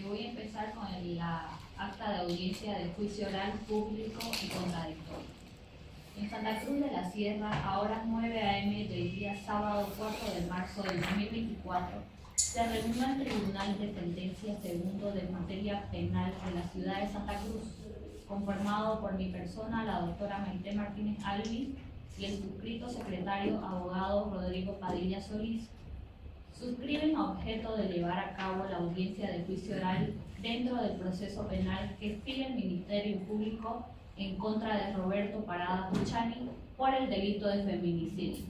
Voy a empezar con la acta de audiencia de juicio oral público y contradictorio. En Santa Cruz de la Sierra, a horas 9 a.m. del día sábado 4 de marzo del 2024, se reunió el Tribunal de Sentencia Segundo de Materia Penal de la ciudad de Santa Cruz, conformado por mi persona, la doctora Maite Martínez Albi, y el suscrito secretario abogado Rodrigo Padilla Solís. Suscriben a objeto de llevar a cabo la audiencia de juicio oral dentro del proceso penal que sigue el Ministerio Público en contra de Roberto Parada Buchani por el delito de feminicidio,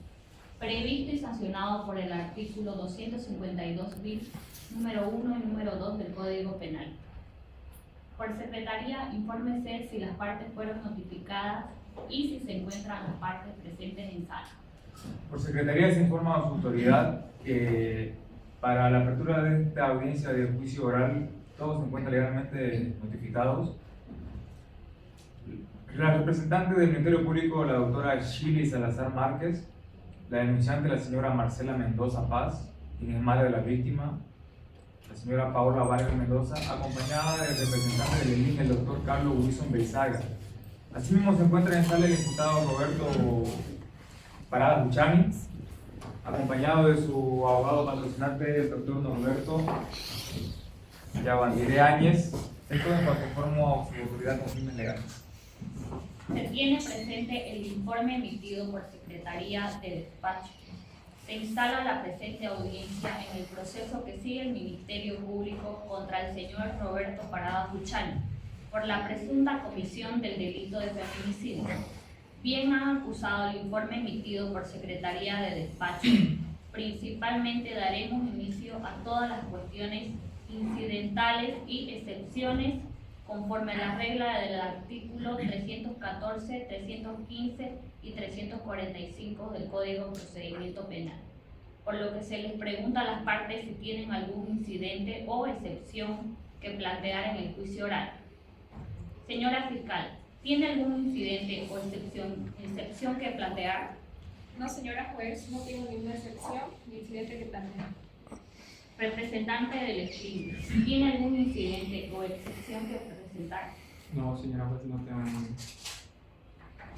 previsto y sancionado por el artículo 252 bis, número 1 y número 2 del Código Penal. Por Secretaría, infórmese si las partes fueron notificadas y si se encuentran las partes presentes en sala. Por Secretaría se informa a su autoridad que para la apertura de esta audiencia de juicio oral todos se encuentran legalmente notificados. La representante del Ministerio Público, la doctora Shirley Salazar Márquez, la denunciante, la señora Marcela Mendoza Paz, quien es madre de la víctima, la señora Paola Vargas Mendoza, acompañada del representante del ELIN, el doctor Carlos Wilson Beizaga. Asimismo se encuentra en sala el imputado Roberto Parada Buchani, acompañado de su abogado patrocinante, el doctor Norberto Yavandiré Áñez, esto en cuanto conformo a su autoridad con fines legales. Se tiene presente el informe emitido por Secretaría de Despacho. Se instala la presente audiencia en el proceso que sigue el Ministerio Público contra el señor Roberto Parada Buchani por la presunta comisión del delito de feminicidio. Bien ha acusado el informe emitido por Secretaría de Despacho. Principalmente daremos inicio a todas las cuestiones incidentales y excepciones conforme a la regla del artículo 314, 315 y 345 del Código de Procedimiento Penal, por lo que se les pregunta a las partes si tienen algún incidente o excepción que plantear en el juicio oral. Señora fiscal, ¿tiene algún incidente o excepción que plantear? No, señora juez, no tengo ninguna excepción ni incidente que plantear. Representante del escrito, ¿tiene algún incidente o excepción que presentar? No, señora juez, no tengo ningún.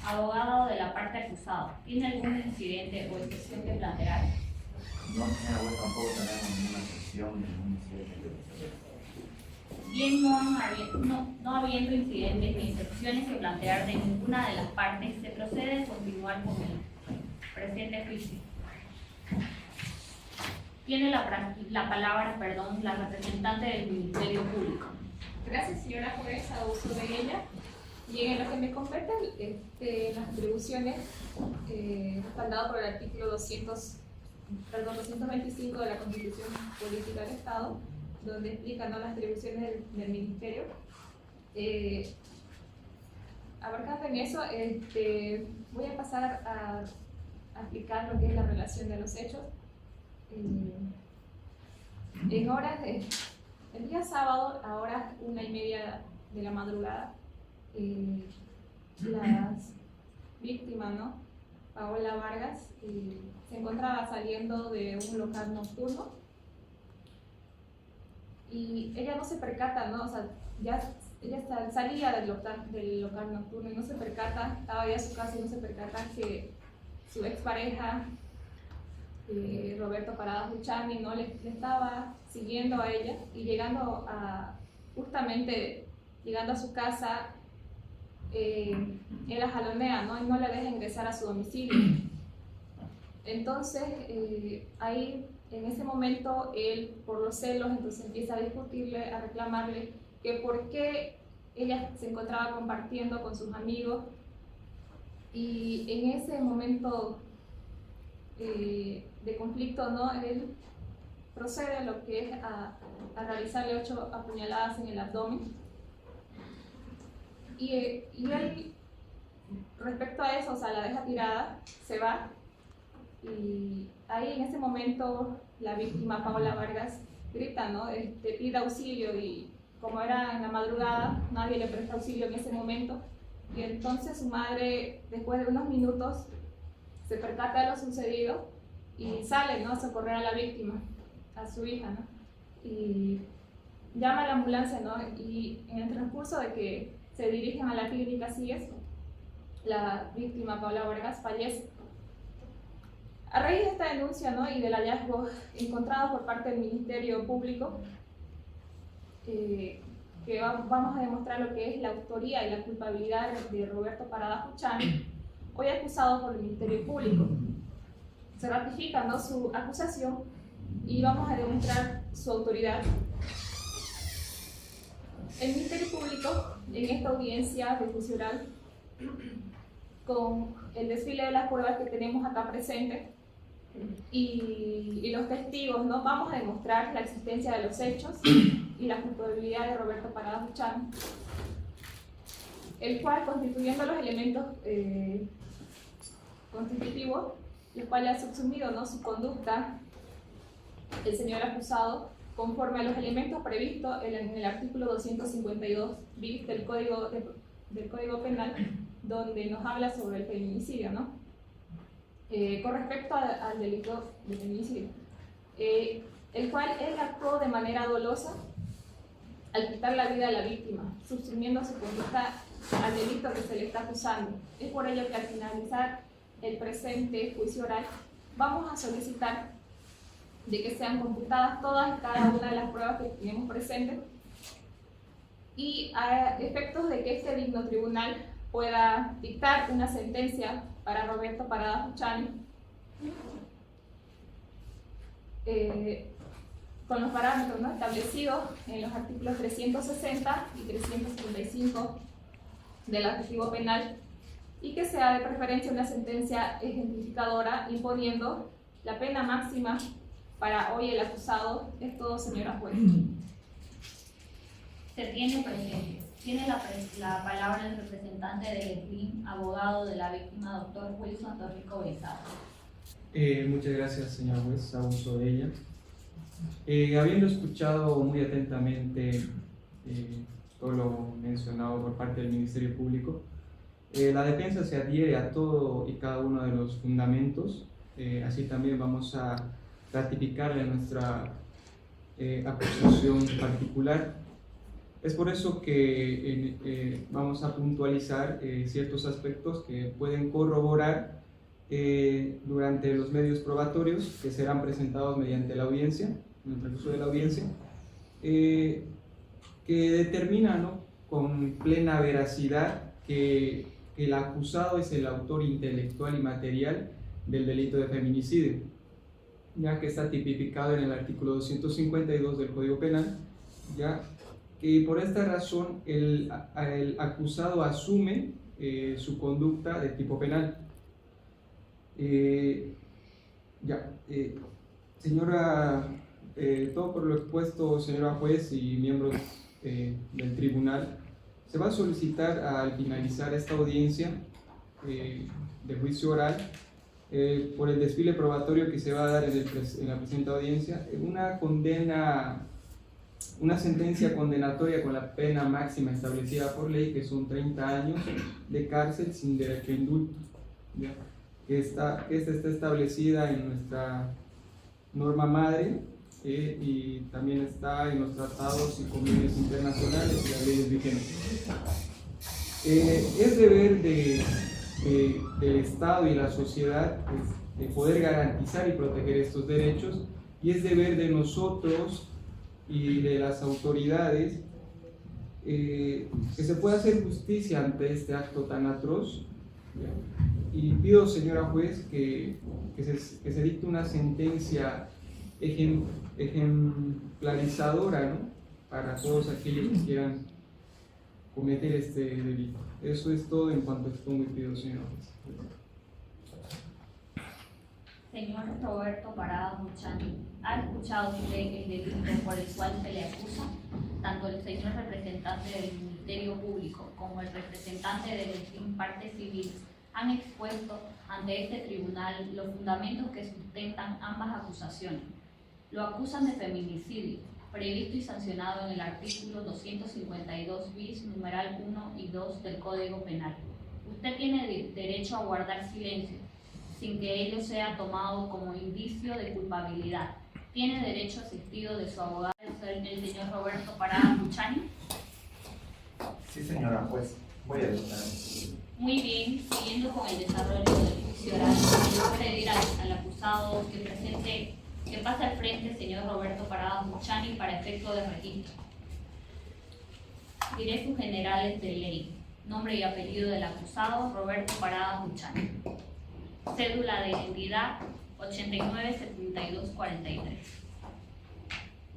Abogado de la parte acusada, ¿tiene algún incidente o excepción que plantear? No, señora juez, tampoco tenemos ninguna excepción, ningún incidente. Bien, no habiendo incidentes ni excepciones que plantear de ninguna de las partes, se procede a continuar con el presente juicio. Tiene la palabra, la representante del Ministerio Público. Gracias, señora juez, a uso de ella. Y en lo que me compete, las atribuciones respaldadas por el artículo 225 de la Constitución Política del Estado, donde explica, ¿no?, las atribuciones del Ministerio. Abarcando en eso, voy a pasar a explicar lo que es la relación de los hechos. En horas el día sábado, a horas 1:30 de la madrugada, las víctimas, ¿no?, Paola Vargas, se encontraba saliendo de un local nocturno y ella no se percata, ¿no? O sea, ella salía del local nocturno y no se percata, estaba ya en su casa y no se percata que su expareja, Roberto Parada Buchani, ¿no?, le estaba siguiendo a ella y justamente llegando a su casa, él la jalonea, ¿no?, y no le deja ingresar a su domicilio. Entonces, ahí, en ese momento, él, por los celos, entonces empieza a discutirle, a reclamarle que por qué ella se encontraba compartiendo con sus amigos, y en ese momento de conflicto, ¿no?, él procede a lo que es a realizarle 8 apuñaladas en el abdomen. Y él, respecto a eso, o sea, la deja tirada, se va, y ahí en ese momento la víctima, Paola Vargas, grita, ¿no?, pide auxilio, y como era en la madrugada, nadie le presta auxilio en ese momento, y entonces su madre, después de unos minutos, se percata de lo sucedido y sale, ¿no?, a socorrer a la víctima, a su hija, ¿no? Y llama a la ambulancia, ¿no? Y en el transcurso de que se dirigen a la clínica CIES, la víctima Paula Vargas fallece. A raíz de esta denuncia, ¿no? Y del hallazgo encontrado por parte del Ministerio Público, que vamos a demostrar lo que es la autoría y la culpabilidad de Roberto Parada Juchani, hoy acusado por el Ministerio Público. Se ratifica, ¿no? Su acusación y vamos a demostrar su autoridad. El Ministerio Público, en esta audiencia de juicio oral, con el desfile de las pruebas que tenemos acá presentes y los testigos, ¿no? Vamos a demostrar la existencia de los hechos y la culpabilidad de Roberto Parada Juchani, el cual, constituyendo los elementos constitutivos, los cuales ha subsumido, ¿no? Su conducta, el señor acusado, conforme a los elementos previstos en el artículo 252 bis del Código Penal, donde nos habla sobre el feminicidio, ¿no? Con respecto al delito de feminicidio, el cual él actuó de manera dolosa al quitar la vida a la víctima, subsumiendo su conducta al delito que se le está acusando. Es por ello que al finalizar el presente juicio oral vamos a solicitar de que sean computadas todas y cada una de las pruebas que tenemos presentes y a efectos de que este digno tribunal pueda dictar una sentencia para Roberto Parada Juchani con los parámetros, ¿no? Establecidos en los artículos 360 y 375 del Archivo Penal, y que sea de preferencia una sentencia ejemplificadora imponiendo la pena máxima para hoy el acusado. Es todo, señora juez. Se tiene presente. Tiene la palabra el representante del ESGRIM, abogado de la víctima, doctor Wilson Torrico Besado. Muchas gracias, señora juez, abuso de ella. Habiendo escuchado muy atentamente todo lo mencionado por parte del Ministerio Público, la defensa se adhiere a todo y cada uno de los fundamentos. Así también vamos a ratificarle nuestra acusación particular. Es por eso que vamos a puntualizar ciertos aspectos que pueden corroborar durante los medios probatorios que serán presentados mediante la audiencia, en el recurso de la audiencia, que determina, ¿no?, con plena veracidad que el acusado es el autor intelectual y material del delito de feminicidio, ya que está tipificado en el artículo 252 del Código Penal, ya que por esta razón el acusado asume su conducta de tipo penal. Señora, todo por lo expuesto, señora juez y miembros del tribunal, se va a solicitar al finalizar esta audiencia de juicio oral, por el desfile probatorio que se va a dar en la presente audiencia, una sentencia condenatoria con la pena máxima establecida por ley, que son 30 años de cárcel sin derecho a indulto, ¿ya? Esta está establecida en nuestra norma madre y también está en los tratados y convenios internacionales y las leyes vigentes. Es deber del Estado y la sociedad de poder garantizar y proteger estos derechos, y es deber de nosotros y de las autoridades que se pueda hacer justicia ante este acto tan atroz, ¿ya? Y pido, señora juez, que se dicte una sentencia ejemplarizadora, ¿no?, para todos aquellos que quieran cometer este delito. Eso es todo en cuanto expongo y pido, señora juez. Señor Roberto Parada Juchani, ¿ha escuchado usted el delito por el cual se le acusa? Tanto el señor representante del Ministerio Público como el representante del ESGRIM parte civil han expuesto ante este tribunal los fundamentos que sustentan ambas acusaciones. Lo acusan de feminicidio, previsto y sancionado en el artículo 252 bis, numeral 1 y 2 del Código Penal. Usted tiene derecho a guardar silencio, sin que ello sea tomado como indicio de culpabilidad. Tiene derecho asistido de su abogado a ser del señor Roberto Parada Buchani? Sí, señora juez, voy a declarar. Muy bien, siguiendo con el desarrollo del juicio oral, voy a pedir al acusado que pase al frente el señor Roberto Parada Buchani para efecto de registro. Diré sus generales de ley. Nombre y apellido del acusado, Roberto Parada Buchani. Cédula de identidad 897243.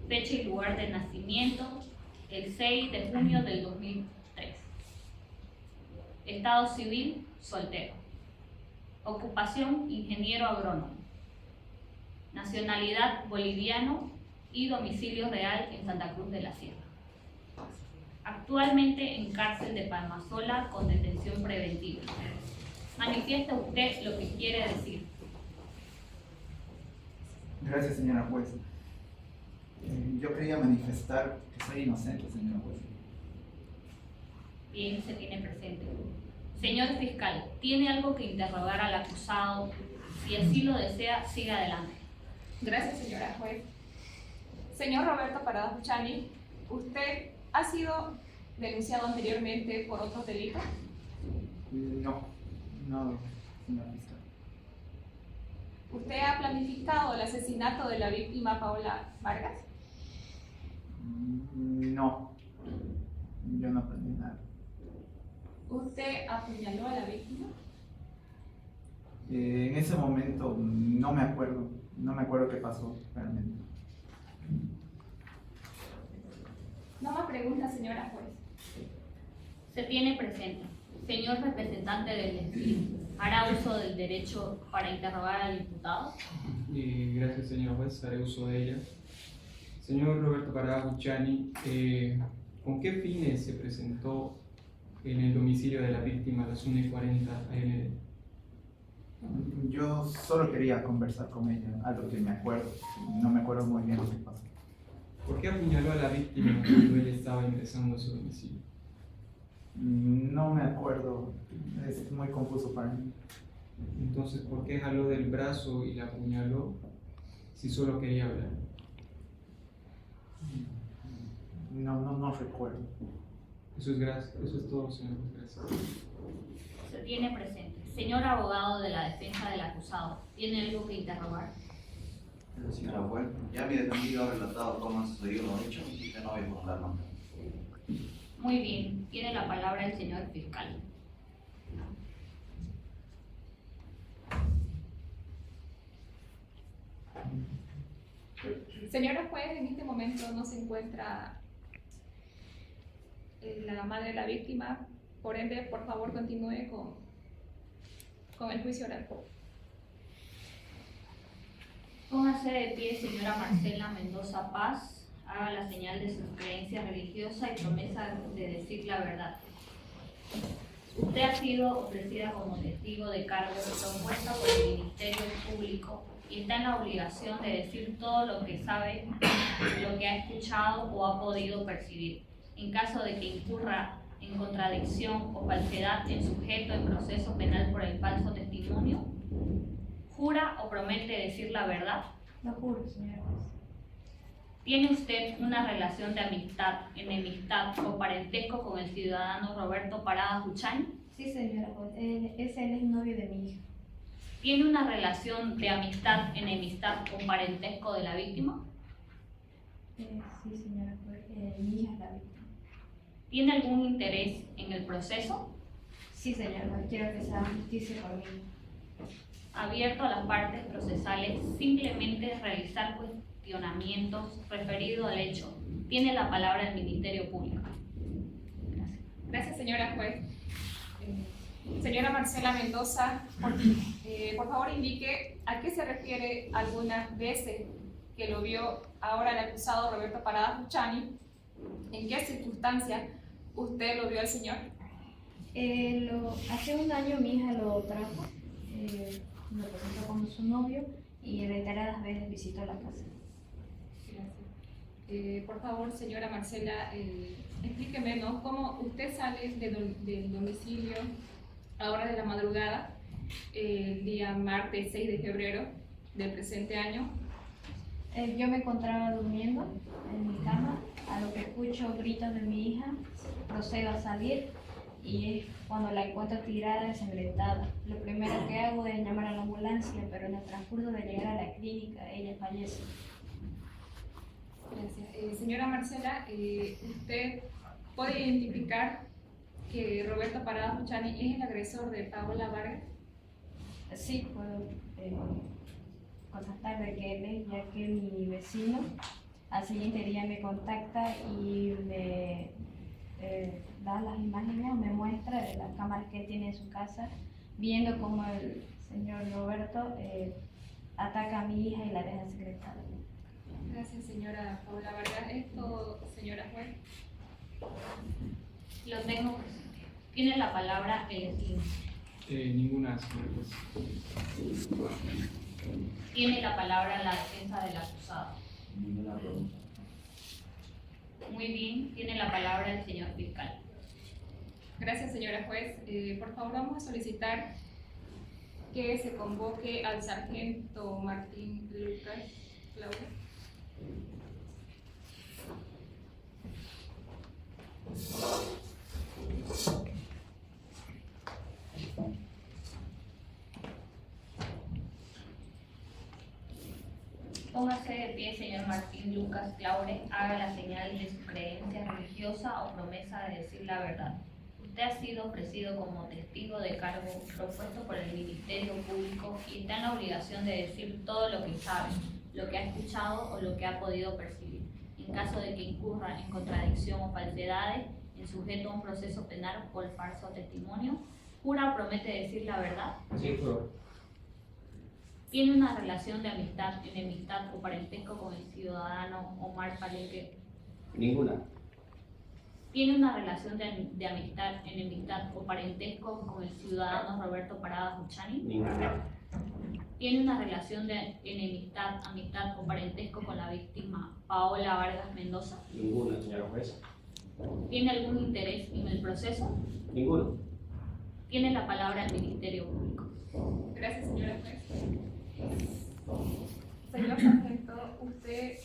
Fecha y lugar de nacimiento, el 6 de junio del 2003. Estado civil, soltero. Ocupación, ingeniero agrónomo. Nacionalidad, boliviano y domicilio real en Santa Cruz de la Sierra. Actualmente en cárcel de Palmasola con detención preventiva. Manifiesta usted lo que quiere decir. Gracias, señora juez. Yo quería manifestar que soy inocente, señora juez. Bien, se tiene presente. Señor fiscal, ¿tiene algo que interrogar al acusado? Si así lo desea, siga adelante. Gracias, señora juez. Señor Roberto Parada Buchani, ¿usted ha sido denunciado anteriormente por otros delitos? No, señora fiscal. ¿Usted ha planificado el asesinato de la víctima Paola Vargas? No, yo no aprendí nada. ¿Usted apuñaló a la víctima? En ese momento no me acuerdo qué pasó realmente. No más preguntas, señora juez. Se tiene presente. Señor representante del desvío, ¿hará uso del derecho para interrogar al imputado? Gracias, señora juez, haré uso de ella. Señor Roberto Parada Buchani, ¿con qué fines se presentó en el domicilio de la víctima a las 1:40 am? Yo solo quería conversar con ella, algo que me acuerdo. No me acuerdo muy bien lo que pasó. ¿Por qué apuñaló a la víctima cuando él estaba ingresando a su domicilio? No me acuerdo, es muy confuso para mí. Entonces, ¿por qué jaló del brazo y la apuñaló si solo quería hablar? No recuerdo. Eso es todo, señor. Gracias. Se tiene presente. Señor abogado de la defensa del acusado, ¿tiene algo que interrogar? Señora juez, ya mi defendido ha relatado cómo han sucedido los hechos y que no voy a prolongar más. Muy bien, tiene la palabra el señor fiscal. Señora juez, en este momento no se encuentra la madre de la víctima, por ende, por favor, continúe con el juicio oral. Póngase de pie, señora Marcela Mendoza Paz, haga la señal de su creencia religiosa y promesa de decir la verdad. Usted ha sido ofrecida como testigo de cargo propuesta por el Ministerio Público y está en la obligación de decir todo lo que sabe, lo que ha escuchado o ha podido percibir. En caso de que incurra en contradicción o falsedad en sujeto en proceso penal por el falso testimonio, ¿jura o promete decir la verdad? Lo juro, señora juez. ¿Tiene usted una relación de amistad, enemistad o parentesco con el ciudadano Roberto Parada Buchani? Sí, señora juez. Él es novio de mi hija. ¿Tiene una relación de amistad, enemistad o parentesco de la víctima? Sí, señora juez. Mi hija es la víctima. ¿Tiene algún interés en el proceso? Sí, señora juez. Quiero que se haga justicia por mí. Abierto a las partes procesales, simplemente realizar cuestionamientos referidos al hecho. Tiene la palabra el Ministerio Público. Gracias. Gracias, señora juez. Señora Marcela Mendoza, por favor indique a qué se refiere algunas veces que lo vio ahora el acusado Roberto Parada Buchani. ¿En qué circunstancias usted lo vio al señor? Hace un año mi hija lo trajo, lo presentó como su novio y reiteradas veces visitó la casa. Gracias. Por favor, señora Marcela, explíqueme, ¿no?, cómo usted sale del domicilio a hora de la madrugada, el día martes 6 de febrero del presente año, Yo me encontraba durmiendo en mi cama, a lo que escucho gritos de mi hija, procedo a salir y es cuando la encuentro tirada, ensangrentada. Lo primero que hago es llamar a la ambulancia, pero en el transcurso de llegar a la clínica ella fallece. Gracias. Señora Marcela, ¿usted puede identificar que Roberto Paradas Luchani es el agresor de Paola Vargas? Sí, puedo constatar de que él es, ya que mi vecino al siguiente día me contacta y me da las imágenes o me muestra de las cámaras que tiene en su casa, viendo cómo el señor Roberto ataca a mi hija y la deja secretada. Gracias, señora Paola Vargas. Esto, señora juez. Lo tengo presente. Tiene la palabra el esclavo. Ninguna, señora juez. Tiene la palabra la defensa del acusado. Ninguna pregunta. Muy bien, tiene la palabra el señor fiscal. Gracias, señora juez. Por favor, vamos a solicitar que se convoque al sargento Martín Lucas Claure. Póngase de pie, señor Martín Lucas Claure, haga la señal de su creencia religiosa o promesa de decir la verdad. Usted ha sido ofrecido como testigo de cargo propuesto por el Ministerio Público y está en la obligación de decir todo lo que sabe, lo que ha escuchado o lo que ha podido percibir. En caso de que incurra en contradicción o falsedades, en sujeto a un proceso penal por falso testimonio, ¿jura o promete decir la verdad? Sí, juro. ¿Tiene una relación de amistad, enemistad o parentesco con el ciudadano Omar Palenque? Ninguna. ¿Tiene una relación de amistad, enemistad o parentesco con el ciudadano Roberto Paradas Luchani? Ninguna. ¿Tiene una relación de enemistad, amistad o parentesco con la víctima Paola Vargas Mendoza? Ninguna, señora juez. ¿Tiene algún interés en el proceso? Ninguno. Tiene la palabra el Ministerio Público. Gracias, señora juez. Señor sargento, ¿usted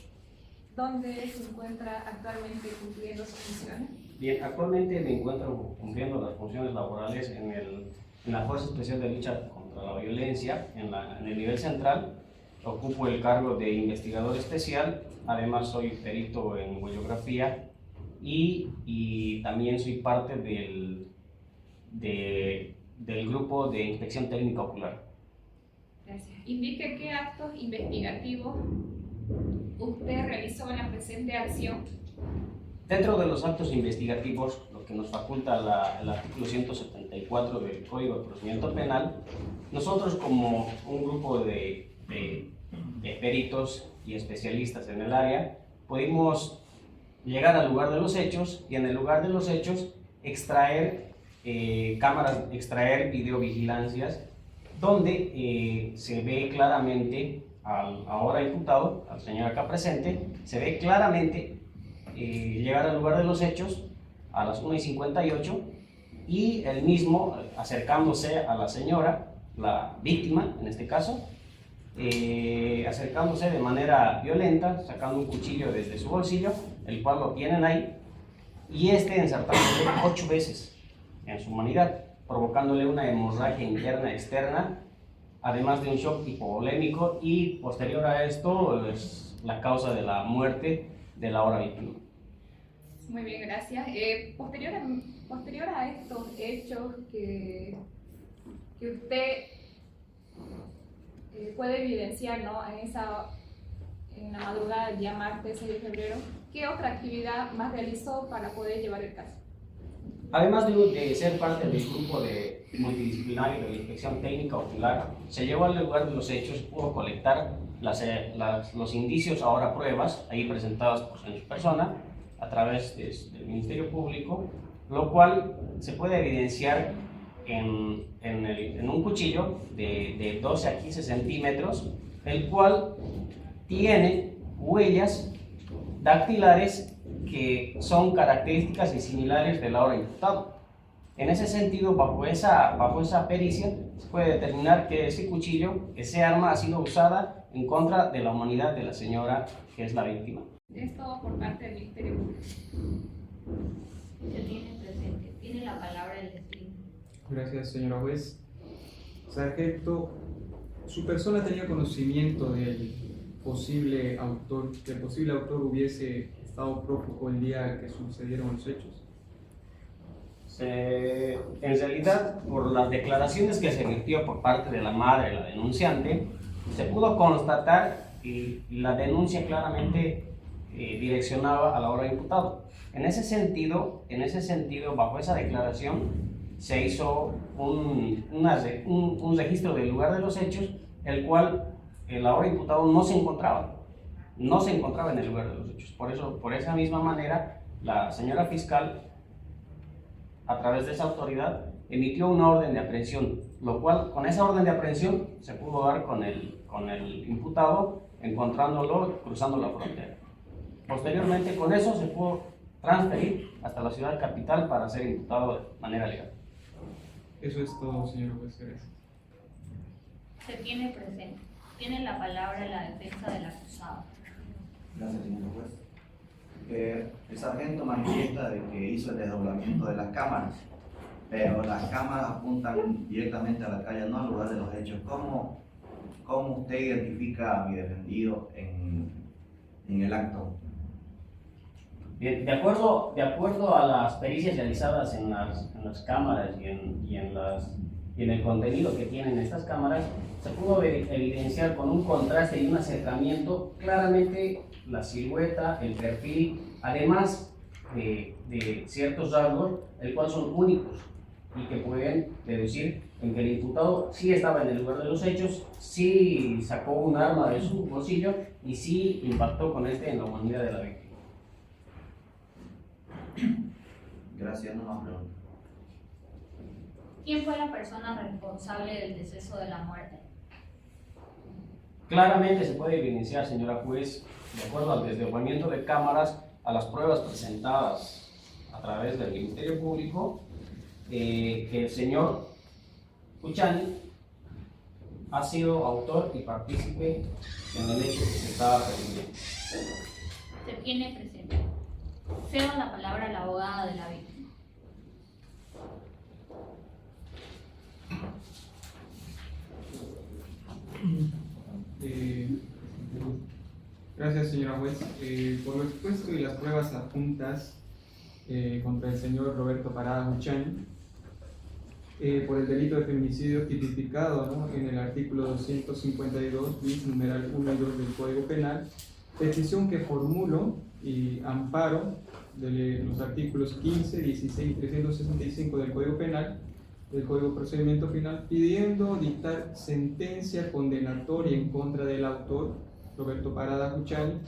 dónde se encuentra actualmente cumpliendo sus funciones? Bien, actualmente me encuentro cumpliendo las funciones laborales en la Fuerza Especial de Lucha contra la Violencia, en el nivel central. Ocupo el cargo de investigador especial, además soy perito en huellografía y también soy parte del grupo de inspección técnica ocular. Gracias. Indique qué actos investigativos usted realizó en la presente acción. Dentro de los actos investigativos, lo que nos faculta el artículo 174 del Código de Procedimiento Penal, nosotros como un grupo de peritos y especialistas en el área, pudimos llegar al lugar de los hechos y en el lugar de los hechos extraer cámaras, extraer videovigilancias, donde se ve claramente al ahora imputado, al señor acá presente, se ve claramente llegar al lugar de los hechos a las 1:58 y el mismo acercándose a la señora, la víctima en este caso, acercándose de manera violenta, sacando un cuchillo desde su bolsillo, el cual lo tienen ahí, y ensartándole 8 veces en su humanidad, provocándole una hemorragia interna externa, además de un shock hipovolémico, y posterior a esto es la causa de la muerte de la ahora víctima. Muy bien, gracias. Posterior a estos hechos que usted puede evidenciar, ¿no? en la madrugada del día martes 6 de febrero, ¿qué otra actividad más realizó para poder llevar el caso? Además de ser parte del grupo multidisciplinario de la inspección técnica ocular, se llevó al lugar de los hechos, pudo colectar los indicios, ahora pruebas, ahí presentadas en su persona, a través del Ministerio Público, lo cual se puede evidenciar en un cuchillo de 12 a 15 centímetros, el cual tiene huellas dactilares que son características y similares del ahora imputado. En ese sentido, bajo esa pericia, se puede determinar que ese cuchillo, ese arma, ha sido usada en contra de la humanidad de la señora que es la víctima. Es todo por parte del Ministerio Público. Se tiene presente. Tiene la palabra el testigo. Gracias, señora juez. Sargento, ¿su persona tenía conocimiento del posible autor, que el posible autor hubiese estado prófugo el día que sucedieron los hechos? En realidad, por las declaraciones que se emitió por parte de la madre de la denunciante, se pudo constatar que la denuncia claramente direccionaba a la hora imputado. En ese sentido, bajo esa declaración, se hizo un registro del lugar de los hechos, el cual el ahora imputado no se encontraba en el lugar de los hechos. Por esa misma manera, la señora fiscal, a través de esa autoridad, emitió una orden de aprehensión, lo cual con esa orden de aprehensión se pudo dar con el imputado, encontrándolo cruzando la frontera. Posteriormente, con eso se pudo transferir hasta la ciudad capital para ser imputado de manera legal. Eso es todo, señor juez. Gracias. Se tiene presente. Tiene la palabra la defensa del acusado. Gracias, señor juez. El sargento manifiesta de que hizo el desdoblamiento de las cámaras, pero las cámaras apuntan directamente a la calle, no al lugar de los hechos. ¿Cómo usted identifica a mi defendido en el acto? Bien, de acuerdo a las pericias realizadas en las cámaras y en el contenido que tienen estas cámaras, se pudo evidenciar con un contraste y un acercamiento claramente la silueta, el perfil, además de ciertos rasgos, el cual son únicos y que pueden deducir en que el imputado sí estaba en el lugar de los hechos, sí sacó un arma de su bolsillo y sí impactó con este en la humanidad de la víctima. Gracias, no más preguntas. ¿Quién fue la persona responsable del deceso de la muerte? Claramente se puede evidenciar, señora juez, de acuerdo al desdoblamiento de cámaras, a las pruebas presentadas a través del Ministerio Público, que el señor Cuchani ha sido autor y partícipe en el hecho que se estaba refiriendo. Se tiene presente. Cedo la palabra a la abogada de la víctima. Gracias, señora juez. Por lo expuesto y las pruebas adjuntas contra el señor Roberto Parada Cuchani, por el delito de feminicidio tipificado, ¿no?, en el artículo 252 bis numeral 1 y 2 del Código Penal, petición que formulo y amparo de los artículos 15, 16 y 365 del Código Penal, del Código de Procedimiento Penal, pidiendo dictar sentencia condenatoria en contra del autor, Roberto Parada Cuchani,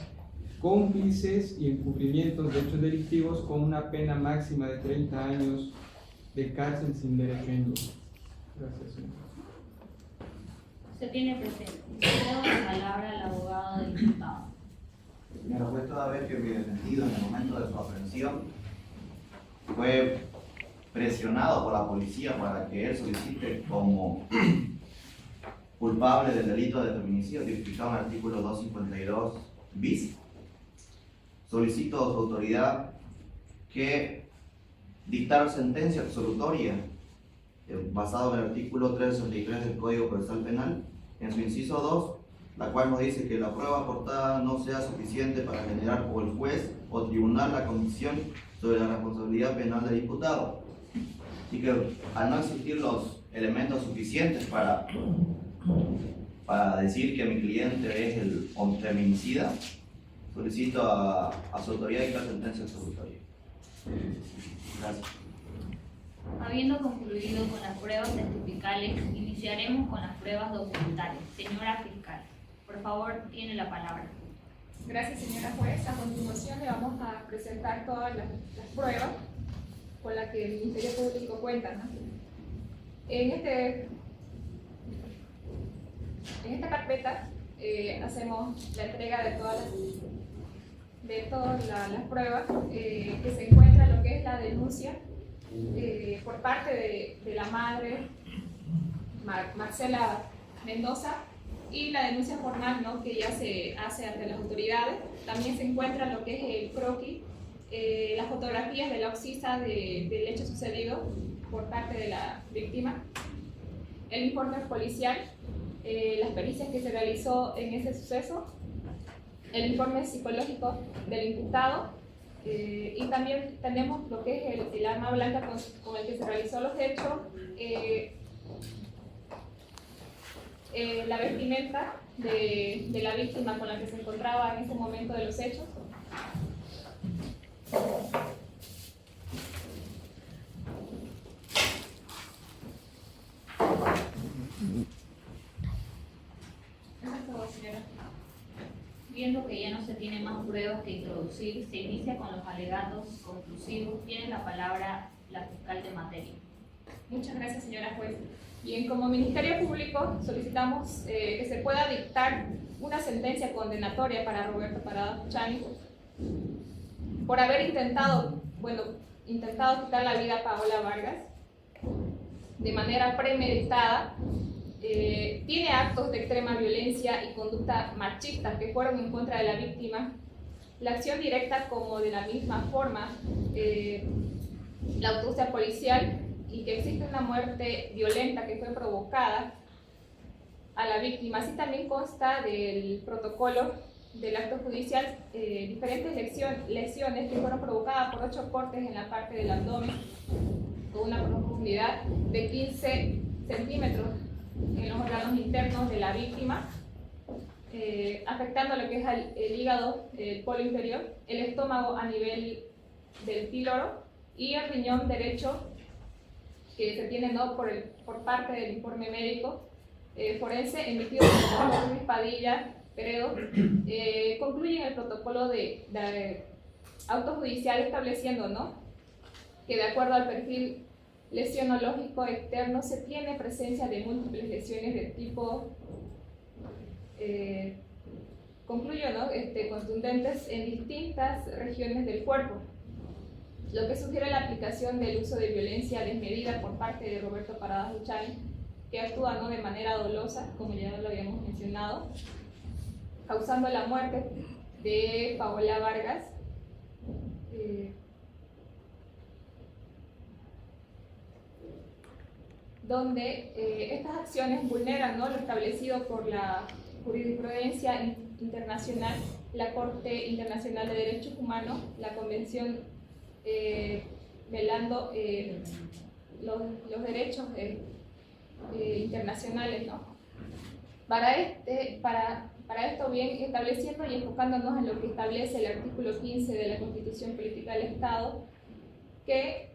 cómplices y encubrimientos de hechos delictivos con una pena máxima de 30 años de cárcel sin derecho a indulto. Gracias, señor. Se tiene presente. Cedo la palabra al abogado del imputado. Señora juez, toda vez que mi defendido en el momento de su aprehensión fue presionado por la policía para que él solicite como culpable del delito de feminicidio tipificado en el artículo 252 bis, solicito a su autoridad que dictar sentencia absolutoria basado en el artículo 363 del Código Procesal Penal, en su inciso 2, la cual nos dice que la prueba aportada no sea suficiente para generar por el juez o tribunal la convicción sobre la responsabilidad penal del imputado. Así que al no existir los elementos suficientes para decir que mi cliente es el feminicida, solicito a su autoridad dictar sentencia absolutoria. Gracias. Habiendo concluido con las pruebas testificales, iniciaremos con las pruebas documentales. Señora fiscal, por favor, tiene la palabra. Gracias, señora juez. A continuación le vamos a presentar todas las pruebas con las que el Ministerio Público cuenta, ¿no? En esta carpeta hacemos la entrega de todas las pruebas que se encuentra lo que es la denuncia por parte de la madre Marcela Mendoza y la denuncia formal, ¿no?, que ya se hace ante las autoridades. También se encuentra lo que es el croquis, las fotografías de la oxisa del hecho sucedido por parte de la víctima, el informe policial, las pericias que se realizó en ese suceso, el informe psicológico del imputado, y también tenemos lo que es el arma blanca con el que se realizó los hechos, la vestimenta de la víctima con la que se encontraba en ese momento de los hechos. Eso es todo, señora. Viendo que ya no se tiene más pruebas que introducir, se inicia con los alegatos conclusivos. Tiene la palabra la fiscal de materia. Muchas gracias, señora juez. Bien, como Ministerio Público solicitamos que se pueda dictar una sentencia condenatoria para Roberto Parada Buchani por haber intentado quitar la vida a Paola Vargas de manera premeditada. Tiene actos de extrema violencia y conducta machista que fueron en contra de la víctima. La acción directa como de la misma forma, la autopsia policial, y que existe una muerte violenta que fue provocada a la víctima. Así también consta del protocolo del acto judicial diferentes lesiones que fueron provocadas por 8 cortes en la parte del abdomen con una profundidad de 15 centímetros en los órganos internos de la víctima, afectando lo que es el hígado, el polo inferior, el estómago a nivel del píloro y el riñón derecho, que se tiene, ¿no?, por parte del informe médico forense emitido por Luis Padilla Peredo, concluyen el protocolo de auto judicial estableciendo, ¿no?, que de acuerdo al perfil lesionológico externo se tiene presencia de múltiples lesiones de tipo, concluyo, ¿no?, contundentes en distintas regiones del cuerpo, lo que sugiere la aplicación del uso de violencia desmedida por parte de Roberto Parada Buchani, que actúa, ¿no?, de manera dolosa, como ya lo habíamos mencionado, causando la muerte de Paola Vargas, donde estas acciones vulneran, ¿no?, lo establecido por la jurisprudencia internacional, la Corte Internacional de Derechos Humanos, la Convención velando los derechos internacionales, ¿no? Para esto, bien, estableciendo y enfocándonos en lo que establece el artículo 15 de la Constitución Política del Estado, que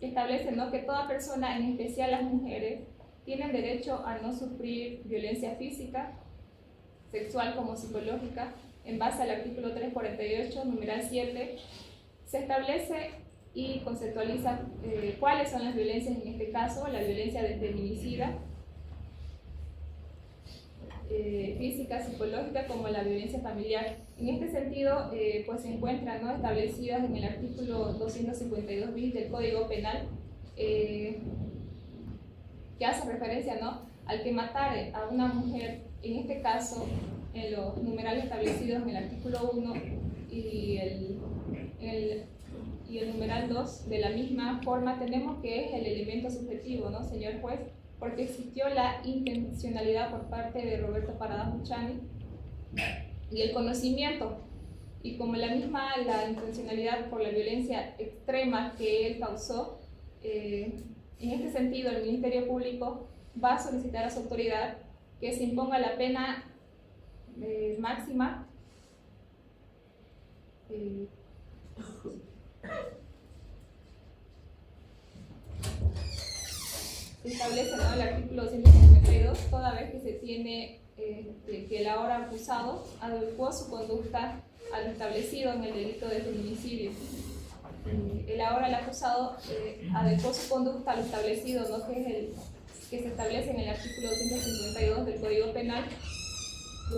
establece, ¿no?, que toda persona, en especial las mujeres, tienen derecho a no sufrir violencia física, sexual como psicológica. En base al artículo 348, numeral 7, se establece y conceptualiza cuáles son las violencias, en este caso, la violencia de feminicida, física, psicológica, como la violencia familiar. En este sentido, pues se encuentran, ¿no?, establecidas en el artículo 252 bis del Código Penal, que hace referencia, ¿no?, al que matare a una mujer, en este caso, en los numerales establecidos en el artículo 1 y el numeral 2, de la misma forma tenemos que es el elemento subjetivo, ¿no, señor juez? Porque existió la intencionalidad por parte de Roberto Parada Buchani y el conocimiento, y como la intencionalidad por la violencia extrema que él causó, en este sentido el Ministerio Público va a solicitar a su autoridad que se imponga la pena máxima se establece, ¿no?, el artículo 252, toda vez que se tiene que el ahora acusado adecuó su conducta a lo establecido en el delito de feminicidio. El acusado adecuó su conducta a lo establecido, ¿no?, que se establece en el artículo 252 del Código Penal.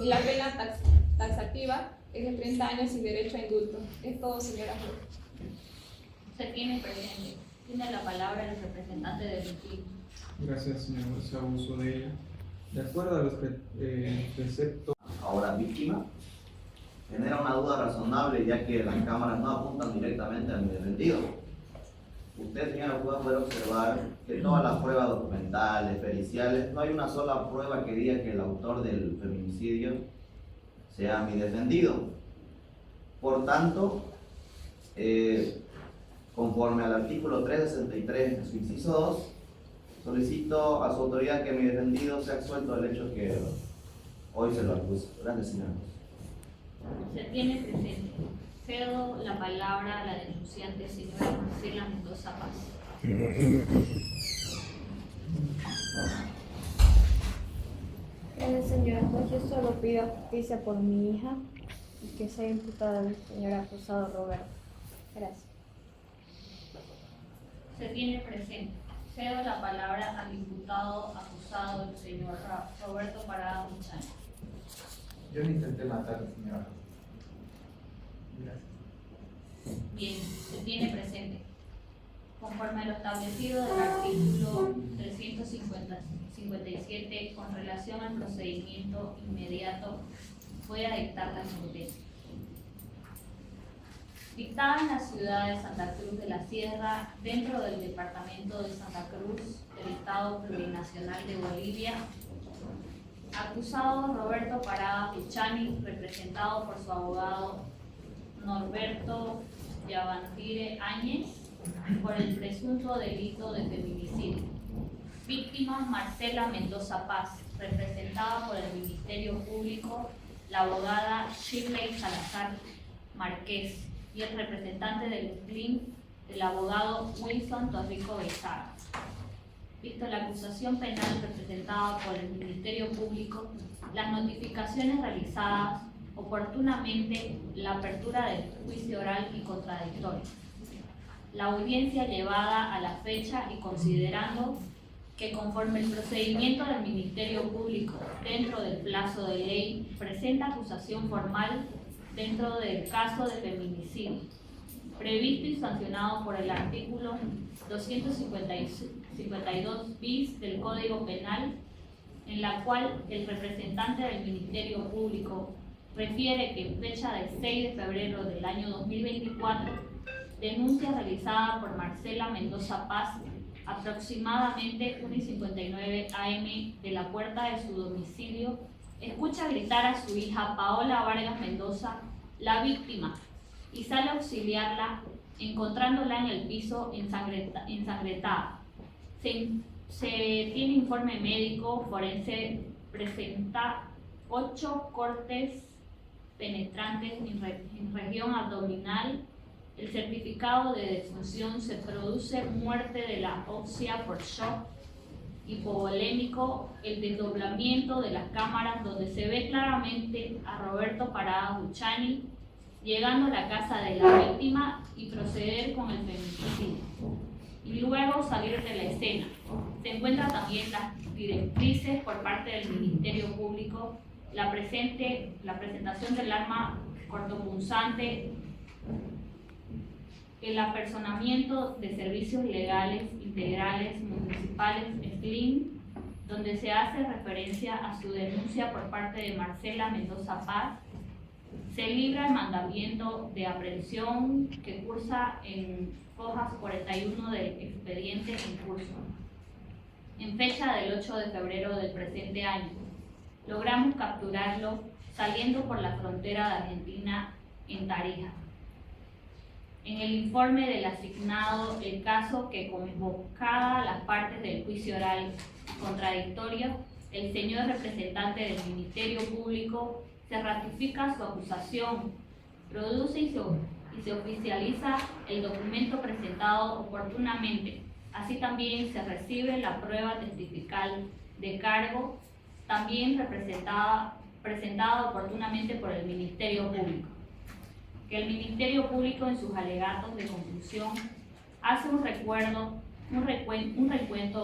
La pena taxativa es de 30 años sin derecho a indulto. Es todo, señora juez. Se tiene presente. Tiene la palabra el representante del víctima. Gracias, señor juez, hago uso de ella. De acuerdo a los preceptos. Ahora víctima, genera una duda razonable ya que las cámaras no apuntan directamente al defendido. Usted, señora juez, puede observar que todas las pruebas documentales, periciales, no hay una sola prueba que diga que el autor del feminicidio sea mi defendido. Por tanto, conforme al artículo 363 de su inciso 2, solicito a su autoridad que mi defendido sea absuelto del hecho que hoy se lo acusa. Gracias, señora juez. Se tiene presente. Cedo la palabra a la denunciante, señora Marcela Mendoza Paz. Señora juez, yo solo pido justicia por mi hija y que sea imputado el señor acusado Roberto. Gracias. Se tiene presente. Cedo la palabra al imputado acusado, el señor Roberto Parada Muchani. Yo no intenté matar, señora. Gracias. Bien, se tiene presente. Conforme a lo establecido del artículo 357 con relación al procedimiento inmediato, voy a dictar la sentencia. Dictada en la ciudad de Santa Cruz de la Sierra, dentro del departamento de Santa Cruz, del Estado Plurinacional de Bolivia, acusado Roberto Parada Muchani, representado por su abogado Norberto Yavantire Áñez, por el presunto delito de feminicidio. Víctima Marcela Mendoza Paz, representada por el Ministerio Público, la abogada Shirley Salazar Márquez y el representante del CLIM, el abogado Wilson Torrico Becerra. Visto la acusación penal representada por el Ministerio Público, las notificaciones realizadas, oportunamente la apertura del juicio oral y contradictorio, la audiencia llevada a la fecha y considerando que conforme el procedimiento del Ministerio Público dentro del plazo de ley presenta acusación formal dentro del caso de feminicidio, previsto y sancionado por el artículo 252 bis del Código Penal, en la cual el representante del Ministerio Público refiere que en fecha del 6 de febrero del año 2024, denuncia realizada por Marcela Mendoza Paz, aproximadamente 1:59 am de la puerta de su domicilio, escucha gritar a su hija Paola Vargas Mendoza, la víctima, y sale a auxiliarla, encontrándola en el piso ensangrentada. Se tiene informe médico forense, presenta 8 cortes penetrantes en región abdominal. El certificado de defunción se produce muerte de la ósea por shock hipovolémico, el desdoblamiento de las cámaras donde se ve claramente a Roberto Parada Muchani llegando a la casa de la víctima y proceder con el feminicidio, y luego salir de la escena. Se encuentran también las directrices por parte del Ministerio Público, la presentación del arma cortopunzante, el apersonamiento de servicios legales integrales municipales SLIM, donde se hace referencia a su denuncia por parte de Marcela Mendoza Paz. Se libra el mandamiento de aprehensión que cursa en hojas 41 del expediente en curso. En fecha del 8 de febrero del presente año, logramos capturarlo saliendo por la frontera de Argentina en Tarija. En el informe del asignado, el caso que convocada las partes del juicio oral contradictorio, el señor representante del Ministerio Público se ratifica su acusación, produce y se oficializa el documento presentado oportunamente. Así también se recibe la prueba testifical de cargo, también presentada oportunamente por el Ministerio Público. Que el Ministerio Público en sus alegatos de conclusión hace un recuento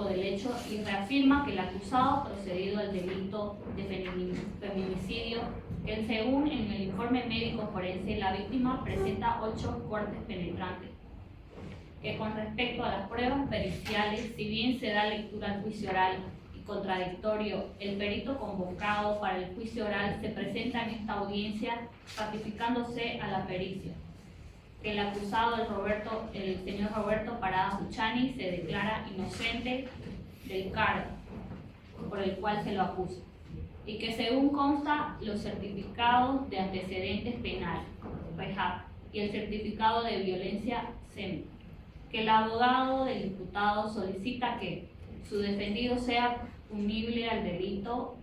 del hecho y reafirma que el acusado ha procedido al delito de feminicidio, que según en el informe médico forense la víctima presenta 8 cortes penetrantes. que con respecto a las pruebas periciales, si bien se da lectura al juicio oral y contradictorio, el perito convocado para el juicio oral se presenta en esta audiencia ratificándose a la pericia, que el acusado, el señor Roberto Parada Buchani, se declara inocente del cargo por el cual se lo acusa, y que según consta los certificados de antecedentes penales, REJAP, y el certificado de violencia, SEM, que el abogado del imputado solicita que su defendido sea punible al delito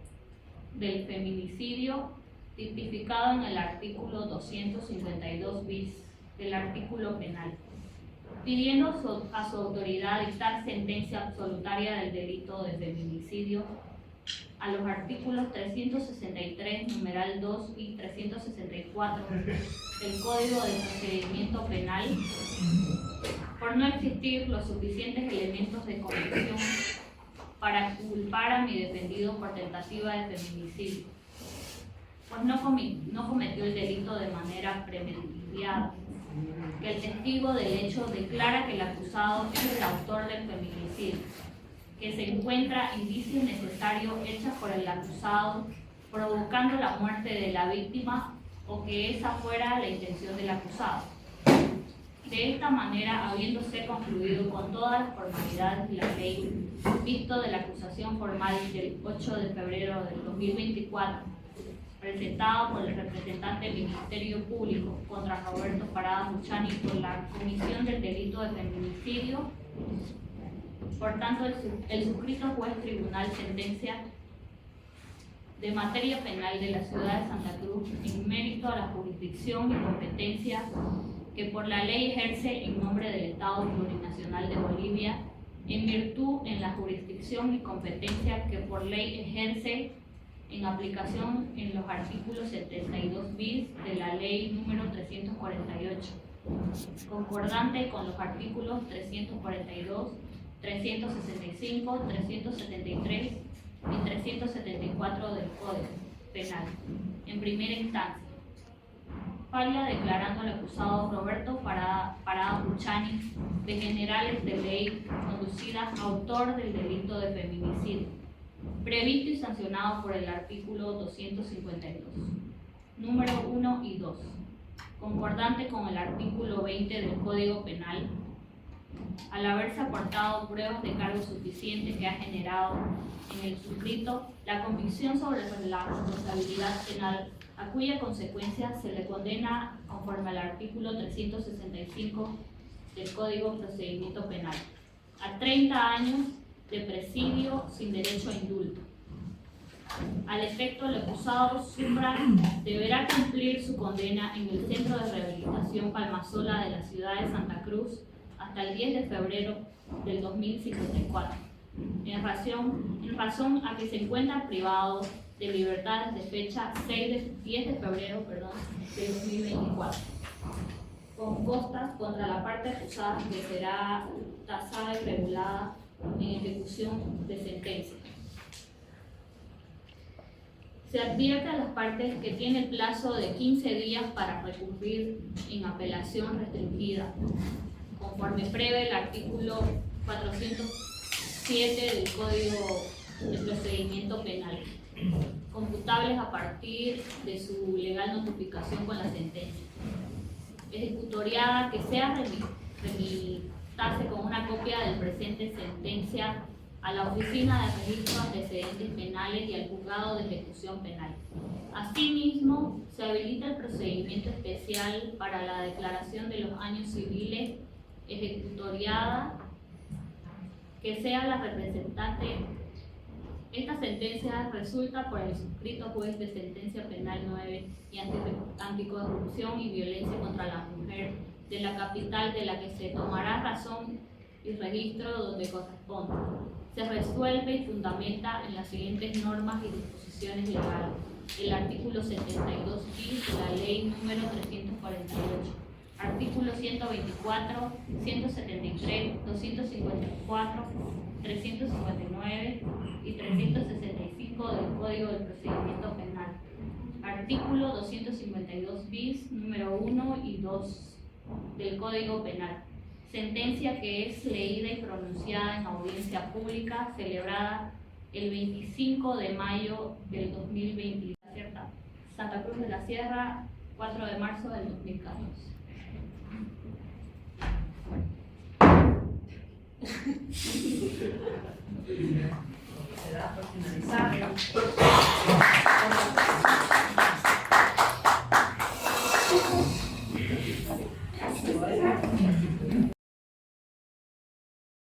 del feminicidio tipificado en el artículo 252 bis del artículo penal, pidiendo a su autoridad dictar sentencia absolutaria del delito de feminicidio a los artículos 363, numeral 2 y 364 del Código de Procedimiento Penal, por no existir los suficientes elementos de convicción para culpar a mi defendido por tentativa de feminicidio, pues no cometió el delito de manera premeditada, que el testigo del hecho declara que el acusado es el autor del feminicidio, que se encuentra indicio necesario hecho por el acusado provocando la muerte de la víctima o que esa fuera la intención del acusado. De esta manera, habiéndose concluido con todas las formalidades de la ley, visto de la acusación formal del 8 de febrero del 2024, presentada por el representante del Ministerio Público contra Roberto Parada Buchani por la comisión del delito de feminicidio, por tanto, el suscrito juez tribunal sentencia de materia penal de la ciudad de Santa Cruz en mérito a la jurisdicción y competencia que por la ley ejerce en nombre del Estado Plurinacional de Bolivia, en virtud en la jurisdicción y competencia que por ley ejerce en aplicación en los artículos 72 bis de la ley número 348, concordante con los artículos 342, 365, 373 y 374 del Código Penal, en primera instancia. Falla declarando al acusado Roberto Parada Buchani de generales de ley conducidas autor del delito de feminicidio, previsto y sancionado por el artículo 252, número 1 y 2, concordante con el artículo 20 del Código Penal, al haberse aportado pruebas de cargo suficiente que ha generado en el suscrito la convicción sobre la responsabilidad penal, a cuya consecuencia se le condena conforme al artículo 365 del Código de Procedimiento Penal, a 30 años de presidio sin derecho a indulto. Al efecto, el acusado Zumbra deberá cumplir su condena en el Centro de Rehabilitación Palmasola de la ciudad de Santa Cruz hasta el 10 de febrero del 2054, en razón a que se encuentra privado de libertad desde fecha 10 de febrero del 2024, con costas contra la parte acusada que será tasada y regulada en ejecución de sentencia. Se advierte a las partes que tiene el plazo de 15 días para recurrir en apelación restringida, conforme prevé el artículo 407 del Código de Procedimiento Penal, computables a partir de su legal notificación con la sentencia. Ejecutoriada que sea remitirse con una copia del presente sentencia a la Oficina de Registro de Antecedentes Penales y al Juzgado de Ejecución Penal. Asimismo, se habilita el procedimiento especial para la declaración de los años civiles ejecutoriada que sea la representante. Esta sentencia resulta por el suscrito juez de sentencia penal 9 y anticorrupción y violencia contra la mujer de la capital, de la que se tomará razón y registro donde corresponda. Se resuelve y fundamenta en las siguientes normas y disposiciones legales: el artículo 72 bis de la ley número 348, artículos 124, 173, 254, 359 y 365 del Código del Procedimiento Penal, artículo 252 bis, número 1 y 2 del Código Penal. sentencia que es leída y pronunciada en audiencia pública celebrada el 25 de mayo del 2020. Santa Cruz de la Sierra, 4 de marzo del 2014. Se da por finalizado.